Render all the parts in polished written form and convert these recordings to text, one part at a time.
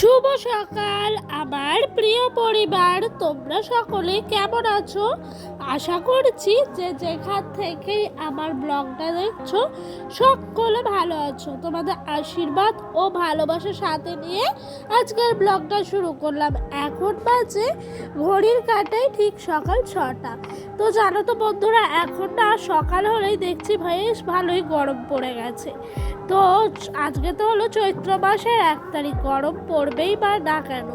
শুভ সকাল আমার প্রিয় পরিবার, তোমরা সকলে কেমন আছো? আশা করছি যে যেখান থেকেই আমার ব্লগটা দেখছো সকলে ভালো আছো। তোমাদের আশীর্বাদ ও ভালোবাসার সাথে নিয়ে আজকের ব্লগটা শুরু করলাম। এখন বাজে ঘড়ির কাঁটায় ঠিক সকাল 6টা। তো জানো তো বন্ধুরা, এখন না সকাল হলেই দেখছি বেশ ভালোই গরম পড়ে গেছে। তো আজকে তো হলো চৈত্র মাসের 1 তারিখ, গরম পড়বেই বা না কেন।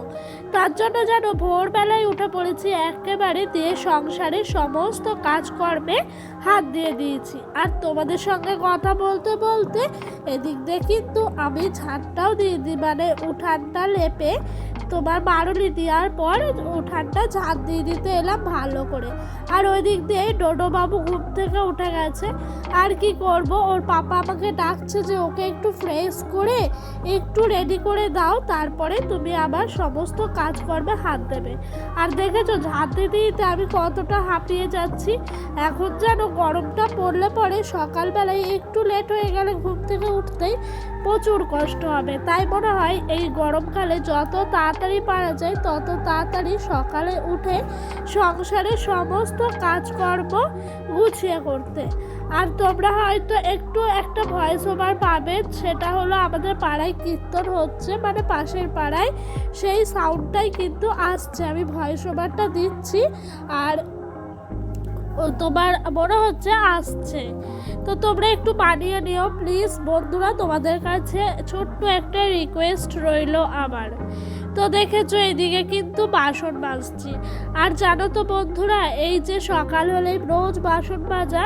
তার জন্য যেন ভোরবেলায় উঠে পড়েছি একেবারে, দিয়ে সংসারের সমস্ত কাজকর্মে হাত দিয়ে দিয়েছি। আর তোমাদের সঙ্গে কথা বলতে বলতে এদিক দিয়ে কিন্তু আমি ঝাঁটটাও দিয়ে দিই, মানে উঠানটা লেপে তোমার বারুলি দেওয়ার পর উঠানটা ঝাঁট দিয়ে দিতে এলাম ভালো করে। আর ওই দিক দিয়ে ডোডো বাবু ঘুম থেকে উঠে গেছে। আর কি করব, ওর পাপা আমাকে ডাকছে যে ওকে একটু ফ্রেশ করে একটু রেডি করে দাও, তারপরে তুমি আবার সমস্ত কাজকর্মে হাত দেবে। আর দেখেছো ঝাঁট দিতে দিতে আমি কতটা হাঁপিয়ে যাচ্ছি। এখন যেন গরমটা পড়লে পরে সকালবেলায় একটু লেট হয়ে গেলে ঘুম থেকে উঠতেই প্রচুর কষ্ট হবে। তাই মনে হয় এই গরমকালে যত তাড়াতাড়ি পারা যায় তত তাড়াতাড়ি সকালে উঠে সংসারের সমস্ত কাজকর্ম গুছিয়ে করতে। আর তোমরা হয়তো একটু একটা ভয়েস ওভার পাবে, সেটা হলো আমাদের পাড়ায় কীর্তন হচ্ছে, মানে পাশের পাড়ায়, সেই সাউন্ডটাই কিন্তু আসছে। আমি ভয়েস ওভারটা দিচ্ছি আর তোমার মনে হচ্ছে আসছে। তো তোমরা একটু বানিয়ে নিও প্লিজ বন্ধুরা, তোমাদের কাছে ছোট্ট একটা রিকোয়েস্ট রইল আমার। তো দেখেছো এদিকে কিন্তু বাসন মাজছি। আর জানো তো বন্ধুরা, এই যে সকাল হলেই রোজ বাসন মাজা,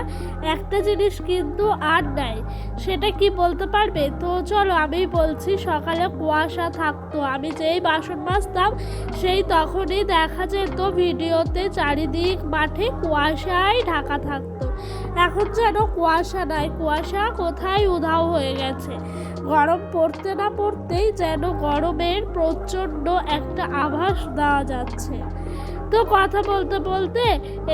একটা জিনিস কিন্তু আর নাই। সেটা কি বলতে পারবে? তো চলো আমি বলছি। সকালে কুয়াশা থাকতো, আমি যেই বাসন মাজতাম সেই তখনই দেখা যেত ভিডিওতে চারিদিক মাঠে কুয়াশায় ঢাকা থাকতো। এখন যেন কুয়াশা নাই, কুয়াশা কোথায় উধাও হয়ে গেছে। গরম পড়তে না পড়তেই যেন গরমের প্রচণ্ড একটা আভাস দেওয়া যাচ্ছে। তো কথা বলতে বলতে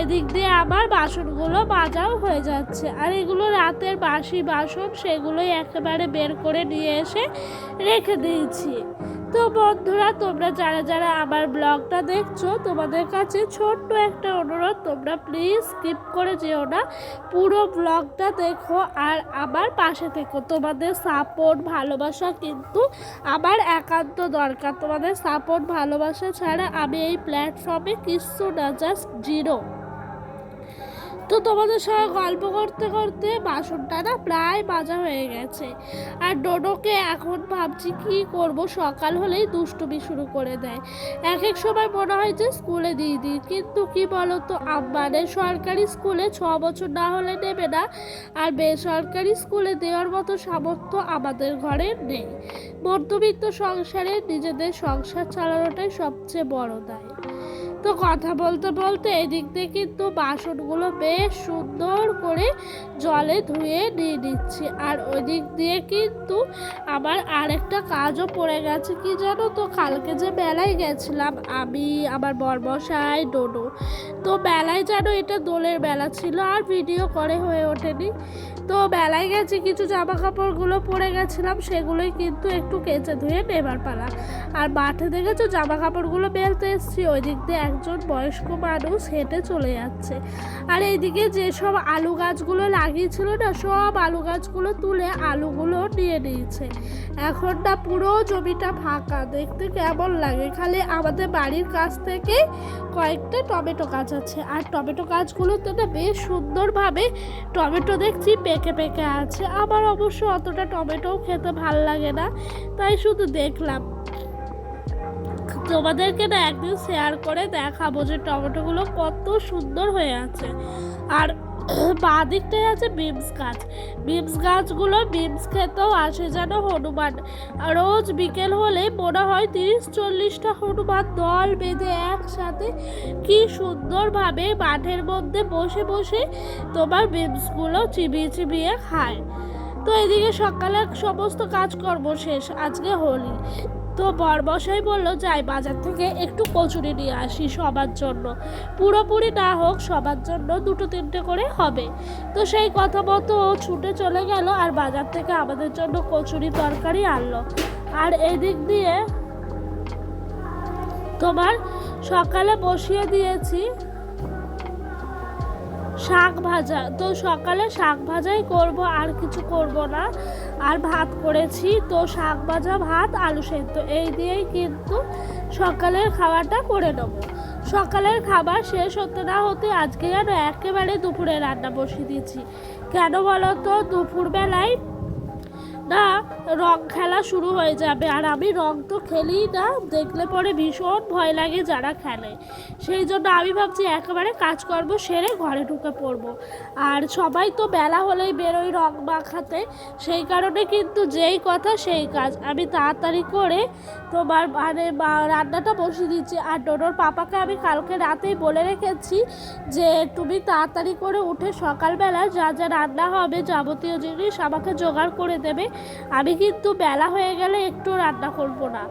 এদিক দিয়ে আমার বাসনগুলো মাজাও হয়ে যাচ্ছে। আর এগুলো রাতের বাসি বাসন, সেগুলোই একেবারে বের করে নিয়ে এসে রেখে দিয়েছি। তো বন্ধুরা, তোমরা যারা যারা আমার ব্লগটা দেখছো, তোমাদের কাছে ছোট্ট একটা অনুরোধ, তোমরা প্লিজ স্কিপ করে যেও না, পুরো ব্লগটা দেখো আর আমার পাশে থেকো। তোমাদের সাপোর্ট ভালোবাসা কিন্তু আমার একান্ত দরকার। তোমাদের সাপোর্ট ভালোবাসা ছাড়া আমি এই প্ল্যাটফর্মে কিচ্ছু না, জাস্ট জিরো। তো তোমাদের সঙ্গে গল্প করতে করতে বাসনটা না প্রায় মাজা হয়ে গেছে। আর ডোডোকে এখন ভাবছি কি করব, সকাল হলেই দুষ্টুমি শুরু করে দেয়। এক এক সময় মনে হয় যে স্কুলে দিয়ে দিই, কিন্তু কি বলো তো, আমাদের সরকারি স্কুলে 6 বছর না হলে নেবে না, আর বেসরকারি স্কুলে দেওয়ার মতো সামর্থ্য আমাদের ঘরে নেই। মধ্যবিত্ত সংসারে নিজেদের সংসার চালানোটাই সবচেয়ে বড় দায়। তো কথা বলতে বলতে এদিক দিয়ে কিন্তু বাসনগুলো বেশ সুন্দর করে জলে ধুয়ে নিয়ে নিচ্ছি। আর ওই দিক দিয়ে কিন্তু আমার আরেকটা কাজও পড়ে গেছে। কি জানো তো, কালকে যে মেলায় গেছিলাম আমি, আমার বরমশাই, ডোডো, তো মেলায় যেন এটা দোলের মেলা ছিল, আর ভিডিও করে হয়ে ওঠেনি। তো মেলায় গেছি, কিছু জামা কাপড়গুলো পরে গেছিলাম, সেগুলোই কিন্তু একটু কেচে ধুয়ে নেবার পালা। আর মাঠে দেখেছো জামা কাপড়গুলো মেলতে এসেছি, ওই দিক দিয়ে একজন বয়স্ক মানুষ হেঁটে চলে যাচ্ছে। আর এইদিকে যেসব আলু গাছগুলো লাগিয়েছিল না, সব আলু গাছগুলো তুলে আলুগুলো নিয়ে নিয়েছে। এখন না পুরো জমিটা ফাঁকা, দেখতে কেমন লাগে। খালি আমাদের বাড়ির কাছ থেকে কয়েকটা টমেটো গাছ আছে, আর টমেটো গাছগুলোতে না বেশ সুন্দরভাবে টমেটো দেখছি পেকে পেকে আছে। আমার অবশ্য অতটা টমেটোও খেতে ভাল লাগে না, তাই শুধু দেখলাম। তোমাদেরকে না একদিন শেয়ার করে দেখাবো যে টমেটোগুলো কত সুন্দর হয়ে আছে। আর বাঁ দিকটায় আছে বিমস গাছ। বিমস গাছগুলো বিমস খেতেও আসে যেন হনুমান। রোজ বিকেল হলে মনে হয় 30-40টা হনুমান দল বেঁধে একসাথে কি সুন্দরভাবে মাঠের মধ্যে বসে বসে তোমার বিমসগুলো চিবিয়ে চিবিয়ে খায়। তো এদিকে সকালে সমস্ত কাজকর্ম শেষ, আজকে হোলি। তো বরমশাই বললো যাই বাজার থেকে একটু কচুরি নিয়ে আসি সবার জন্য, পুরোপুরি না হোক সবার জন্য 2-3টে করে হবে। তো সেই কথা মতো ও ছুটে চলে গেল আর বাজার থেকে আমাদের জন্য কচুরি তরকারি আনলো। আর এদিক দিয়ে তোমার সকালে বসিয়ে দিয়েছি শাক ভাজা। তো সকালে শাক ভাজাই করব, আর কিছু করব না। আর ভাত করেছি, তো শাক ভাজা, ভাত, আলু সেদ্ধ, এই দিয়েই কিন্তু সকালের খাবারটা করে নেব। সকালের খাবার শেষ হতে না হতে আজকে যেন একেবারে দুপুরে রান্না বসিয়ে দিয়েছি। কেন বলো তো, দুপুরবেলায় না রং খেলা শুরু হয়ে যাবে, আর আমি রং তো খেলি না, দেখলে পরে ভীষণ ভয় লাগে যারা খেলে। সেই জন্য আমি ভাবছি একেবারে কাজকর্ম সেরে ঘরে ঢুকে পড়বো। আর সবাই তো বেলা হলেই বেরোয় রং মাখাতে, সেই কারণে কিন্তু যেই কথা সেই কাজ। আমি তাড়াতাড়ি করে তোমার রান্নাটা বসিয়ে দিচ্ছি। আর ডোডোর পাপাকে আমি কালকে রাতেই বলে রেখেছি যে তুমি তাড়াতাড়ি করে উঠে সকালবেলা যা যা রান্না হবে যাবতীয় জিনিস আমাকে জোগাড় করে দেবে। আমি কিন্তু বেলা হয়ে গেলে একটু রান্না করব না,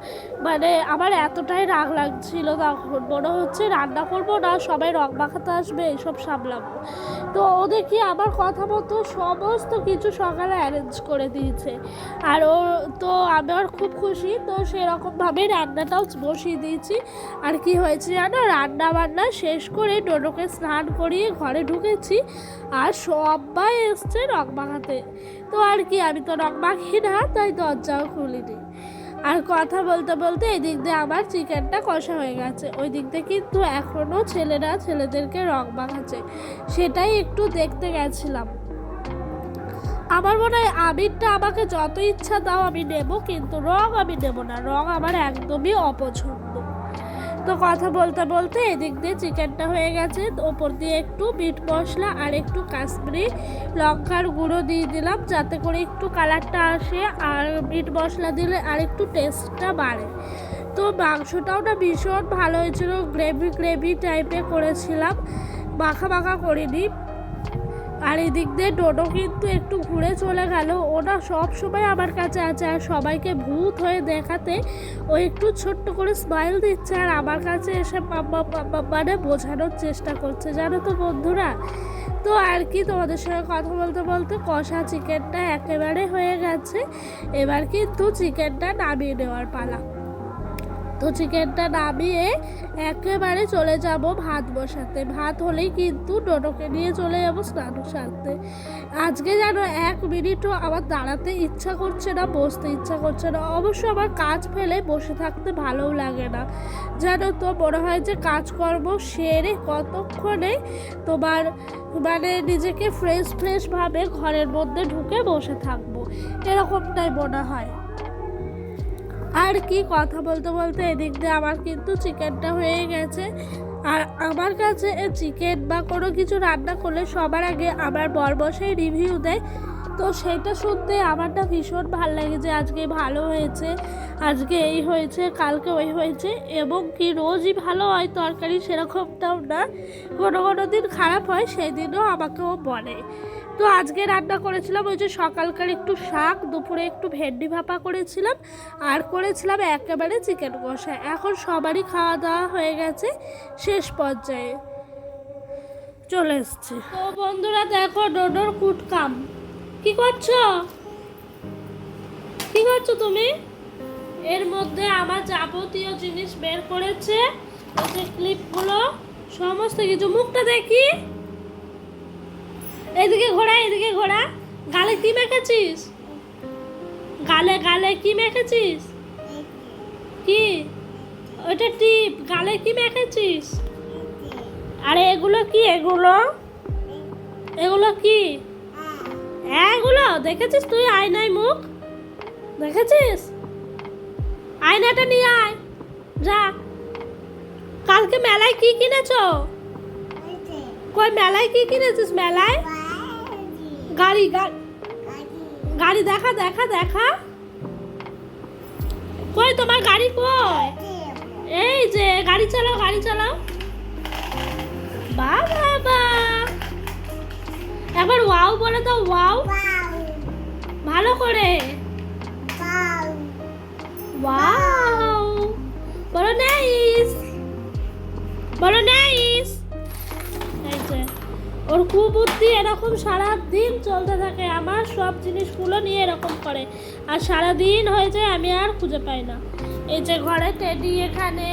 মানে আমার এতটাই রাগ লাগছিল, তখন মনে হচ্ছে রান্না করব না, সবাই রং মাখাতে আসবে, এসব সামলাবো। তো ও দেখি আমার কথা মতো সমস্ত কিছু সকালে অ্যারেঞ্জ করে দিয়েছে। আর ও তো আমার খুব খুশি। তো সেরকমভাবে রান্নাটাও বসিয়ে দিয়েছি। আর কি হয়েছে জানো, রান্না বান্না শেষ করে ডোডোকে স্নান করিয়ে ঘরে ঢুকেছি, আর সবাই এসছে রং মাখাতে। তো আর কি, আমি তো রং মাখি না, তাই দরজাও খুলিনি। আর কথা বলতে বলতে এই দিক দিয়ে আমার চিকেনটা কষা হয়ে গেছে। ওই দিক দিয়ে কিন্তু এখনও ছেলেরা ছেলেদেরকে রং মাখাচ্ছে, সেটাই একটু দেখতে গেছিলাম। আমার মনে হয় আবিরটা আমাকে যত ইচ্ছা দাও আমি নেব, কিন্তু রং আমি নেব না, রং আমার একদমই অপছন্দ। তো কথা বলতে বলতে এদিক দিয়ে চিকেনটা হয়ে গেছে। ওপর দিয়ে একটু মিট মশলা আর একটু কাশ্মীরি লঙ্কার গুঁড়ো দিয়ে দিলাম, যাতে করে একটু কালারটা আসে, আর মিট মশলা দিলে আর একটু টেস্টটা বাড়ে। তো মাংসটাও না ভীষণ ভালো হয়েছিল, গ্রেভি গ্রেভি টাইপের করেছিলাম, মাখা মাখা করিনি। আর এদিক দিয়ে ডোডো কিন্তু একটু ঘুরে চলে গেল। ওরা সব সময় আমার কাছে আছে, আর সবাইকে ভূত হয়ে দেখাতে ও একটু ছোট্ট করে স্মাইল দিচ্ছে, আর আমার কাছে এসে মানে বোঝানোর চেষ্টা করছে, জানো তো বন্ধুরা। তো আর কি, তোমাদের সঙ্গে কথা বলতে বলতে কষা চিকেনটা একেবারে হয়ে গেছে। এবার কিন্তু চিকেনটা নামিয়ে নেওয়ার পালা। তো চিকেনটা নামিয়ে একেবারে চলে যাব ভাত বসাতে। ভাত হলেই কিন্তু ডোডোকে নিয়ে চলে যাবো স্নান সারতে। আজকে যেন 1 মিনিটও আমার দাঁড়াতে ইচ্ছা করছে না, বসতে ইচ্ছা করছে না। অবশ্য আমার কাজ ফেলে বসে থাকতে ভালোও লাগে না, জানো তো। মনে হয় যে কাজকর্ম সেরে কতক্ষণে তোমার মানে নিজেকে ফ্রেশভাবে ঘরের মধ্যে ঢুকে বসে থাকবো, এরকমটাই মনে হয়। আর কি, কথা বলতে বলতে এদিক দিয়ে আমার কিন্তু চিকেনটা হয়ে গেছে। আর আমার কাছে চিকেন বা কোনো কিছু রান্না করলে সবার আগে আমার বরমশাই রিভিউ দেয়। তো সেটা শুনতে আমারটা ভীষণ ভালো লাগে যে আজকে ভালো হয়েছে, আজকে এই হয়েছে, কালকে ওই হয়েছে। এবং কি রোজই ভালো হয় তরকারি সেরকমটাও না, কোনো কোনো দিন খারাপ হয়, সেই দিনও আমাকেও বলে। তো আজকে রান্না করেছিলাম ওই যে সকালকার একটু শাক, দুপুরে একটু ভেন্ডি ভাপা করেছিলাম, আর করেছিলাম একেবারে চিকেন কষা। এখন সবারই খাওয়া দাওয়া হয়ে গেছে, শেষ পর্যায়ে চলে এসছে। তো বন্ধুরা দেখো ডোডোর কুটকাম। কি করছো, কি করছো তুমি? এর মধ্যে আমার যাবতীয় জিনিস বের করেছে, এই যে ক্লিপগুলো, সমস্ত কিছু। মুখটা দেখি, এদিকে ঘোরা, এদিকে ঘোরা। গালে কি মেখেছিস? গালে গালে কি মেখেছিস? কি ওটা টিপ? গালে কি মেখেছিস? আরে এগুলো কি? এগুলো এগুলো কি? এগুলো দেখেছিস তুই আয়নায় মুখ দেখেছিস? আয়নাটা নিয়ে আয়, যা। কালকে মেলায় কি কিনেছো? কই মেলায় কি কিনেছিস? মেলায় গাড়ি গাড়ি দেখা দেখা দেখা। কই তোমার গাড়ি কই? এই যে গাড়ি চালাও, গাড়ি চালাও। বাবা একবার ওয়াও বলে দাও, ওয়াও ভালো করে। ওয়াও বলো, নাইস বলো, নাইস। এই যে ওর কুবুদ্ধি এরকম সারাদিন চলতে থাকে, আমার সব জিনিসগুলো নিয়ে এরকম করে, আর সারাদিন হয়ে যায় আমি আর খুঁজে পাই না। এই যে ঘরে টেডি, এখানে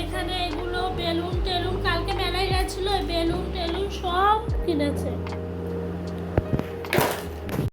এখানে এগুলো বেলুন টেলুন, কালকে মেলায় গেছিলো, বেলুন টেলুন সব কিনেছে।